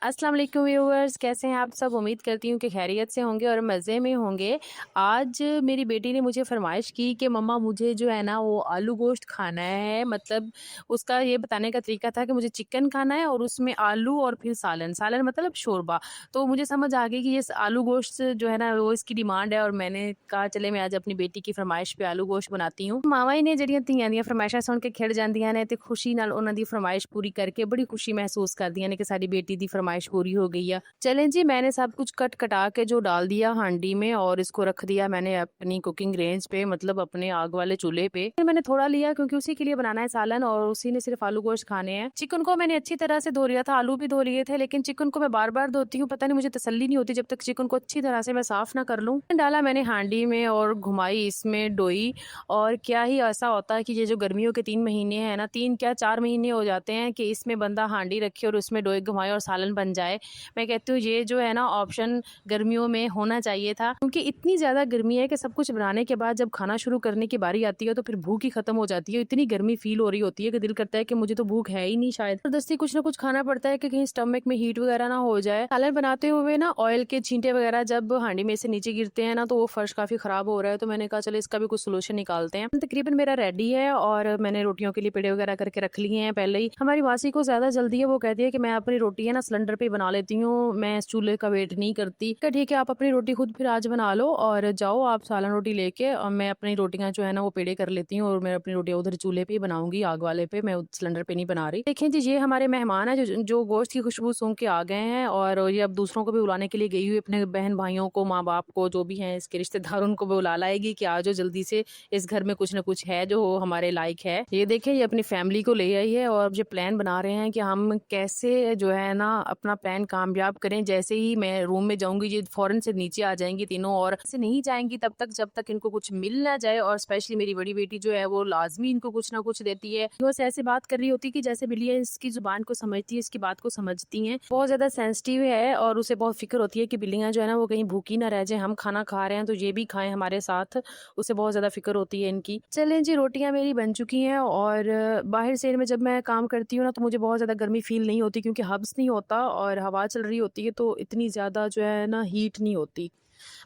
अस्सलाम वालेकुम व्यूअर्स, कैसे हैं आप सब? उम्मीद करती हूँ कि खैरियत से होंगे और मज़े में होंगे। आज मेरी बेटी ने मुझे फ़रमाइश की कि मम्मा मुझे जो है ना वो आलू गोश्त खाना है। मतलब उसका ये बताने का तरीका था कि मुझे चिकन खाना है और उसमें आलू और फिर सालन, सालन मतलब शोरबा। तो मुझे समझ आ गई कि ये आलू गोश्त जो है ना वो इसकी डिमांड है और मैंने कहा चले मैं आज अपनी बेटी की फ़रमाइश पे आलू गोश्त बनाती हूँ। मावां ही ने ਜਿਹੜੀਆਂ ਧੀਆਂ ਦੀਆਂ ਫਰਮਾਇਸ਼ਾਂ ਸੁਣ ਕੇ ਖਿੜ ਜਾਂਦੀਆਂ ਨੇ ਤੇ ਖੁਸ਼ੀ ਨਾਲ ਉਹਨਾਂ ਦੀ ਫਰਮਾਇਸ਼ पूरी करके बड़ी खुशी महसूस करदियां ने कि साडी बेटी दी फरमाइश पूरी हो गई है। चलें जी, मैंने सब कुछ कट कटा के जो डाल दिया हांडी में और इसको रख दिया मैंने अपनी कुकिंग रेंज पे, मतलब अपने आग वाले चूल्हे पे। फिर मैंने थोड़ा लिया क्योंकि उसी के लिए बनाना है सालन और उसी ने सिर्फ आलू गोश्त खाने हैं। चिकन को मैंने अच्छी तरह से धो लिया था, आलू भी धो लिए थे, लेकिन चिकन को मैं बार बार धोती हूँ, पता नहीं मुझे तसल्ली नहीं होती जब तक चिकन को अच्छी तरह से मैं साफ ना कर लूँ। डाला मैंने हांडी में और घुमाई इसमें डोई। और क्या ही ऐसा होता है कि ये जो गर्मियों के 3 महीने हैं ना, 3 क्या 4 महीने हो जाते हैं कि इसमें बंदा हांडी रखे और उसमें डोई घुमाए और सालन बन जाए। मैं कहती हूँ ये जो है ना ऑप्शन गर्मियों में होना चाहिए था, क्योंकि इतनी ज़्यादा गर्मी है कि सब कुछ बनाने के बाद जब खाना शुरू करने की बारी आती है तो फिर भूख ही खत्म हो जाती है। इतनी गर्मी फील हो रही होती है कि दिल करता है कि मुझे तो भूख है ही नहीं, शायद जबरदस्ती कुछ ना कुछ खाना पड़ता है कि कहीं स्टमक में हीट वगैरह ना हो जाए। सालन बनाते हुए ना ऑयल के छींटे वगैरह जब हांडी में से नीचे गिरते हैं ना तो वो फर्श काफ़ी ख़राब हो रहा है, तो मैंने कहा चले इसका भी कुछ सोल्यूशन निकालते हैं। तकरीबन मेरा रेडी है और मैंने रोटियों के लिए पेड़े वगैरह करके रख लिए हैं पहले ही। हमारी मासी को ज़्यादा जल्दी है, वो कहती है कि मैं अपनी रोटी है ना सिलेंडर पे बना लेती हूँ, मैं इस चूल्हे का वेट नहीं करती। क्या ठीक है, आप अपनी रोटी खुद फिर आज बना लो और जाओ आप सालन रोटी लेके, और मैं अपनी रोटियां जो है ना वो पेड़े कर लेती हूँ और मैं अपनी रोटियां उधर चूल्हे पे ही बनाऊंगी, आग वाले पे, मैं सिलेंडर पे नहीं बना रही। देखें जी, ये हमारे मेहमान है जो गोश्त की खुशबू सूंघ के आ गए हैं और ये अब दूसरों को भी बुलाने के लिए गई हुई, अपने बहन भाइयों को, माँ बाप को, जो भी हैं इसके रिश्तेदार, उनको भी बुला लाएगी कि आज जल्दी से इस घर में कुछ ना कुछ है जो हमारे लायक है। ये देखें, ये अपनी फैमिली को ले आई है और जो प्लान बना रहे हैं कि हम कैसे जो है ना अपना प्लान कामयाब करें। जैसे ही मैं रूम में जाऊंगी ये फौरन से नीचे आ जाएंगी तीनों और से नहीं जाएंगी तब तक जब तक इनको कुछ मिल ना जाए। और स्पेशली मेरी बड़ी बेटी जो है वो लाजमी इनको कुछ ना कुछ देती है। वो ऐसे बात कर रही होती है कि जैसे बिल्लियां इसकी जुबान को समझती है, इसकी बात को समझती हैं। बहुत ज्यादा सेंसिटिव है और उसे बहुत फिक्र होती है कि बिल्लियां जो है ना वो कहीं भूखी ना रह जाए, हम खाना खा रहे हैं तो ये भी खाएं हमारे साथ, उसे बहुत ज्यादा फिक्र होती है इनकी। चलें जी, रोटियां मेरी बन चुकी हैं और बाहर से में जब मैं काम करती हूँ ना तो मुझे बहुत ज़्यादा गर्मी फील नहीं होती, क्योंकि हब्स नहीं होता और हवा चल रही होती है तो इतनी ज़्यादा जो है ना हीट नहीं होती।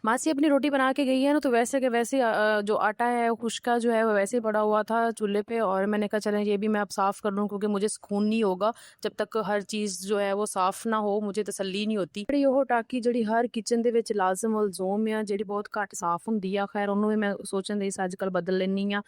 मासी अपनी रोटी बना के गई है ना तो वैसे के वैसे जो आटा है खुश्का जो है वो वैसे ही पड़ा हुआ था चूल्हे पे और मैंने कहा चलें ये भी मैं अब साफ़ कर लूँ, क्योंकि मुझे सुकून नहीं होगा जब तक हर चीज़ जो है वो साफ़ ना हो, मुझे तसल्ली नहीं होती। ਜਿਹੜੀ ਉਹ ਟਾਕੀ ਜਿਹੜੀ ਹਰ ਕਿਚਨ ਦੇ ਵਿੱਚ ਲਾਜ਼ਮ ਵਲਜ਼ੂਮ ਆ, ਜਿਹੜੀ ਬਹੁਤ ਘੱਟ ਸਾਫ਼ ਹੁੰਦੀ ਆ, खैर ਉਹਨੂੰ ਵੀ मैं सोचन दी अजकल बदल लेनी आ।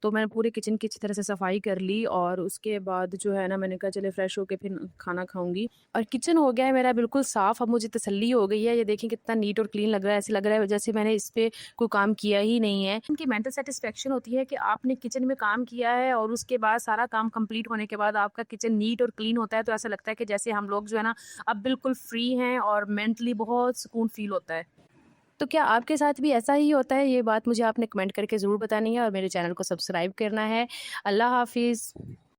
तो मैंने पूरे किचन की अच्छी तरह से सफाई कर ली और उसके बाद जो है ना मैंने कहा चले फ्रेश होके फिर खाना खाऊंगी। और किचन हो गया है मेरा बिल्कुल साफ़, अब मुझे तसल्ली हो गई है। ये देखें कितना नीट और क्लीन लग रहा है, ऐसे लग रहा है जैसे मैंने इस पे कोई काम किया ही नहीं है। उनकी मेंटल सेटिस्फेक्शन होती है कि आपने किचन में काम किया है और उसके बाद सारा काम कंप्लीट होने के बाद आपका किचन नीट और क्लीन होता है, तो ऐसा लगता है कि जैसे हम लोग जो है ना अब बिल्कुल फ्री हैं और मेंटली बहुत सुकून फील होता है। तो क्या आपके साथ भी ऐसा ही होता है? ये बात मुझे आपने कमेंट करके ज़रूर बतानी है और मेरे चैनल को सब्सक्राइब करना है। अल्लाह हाफिज़।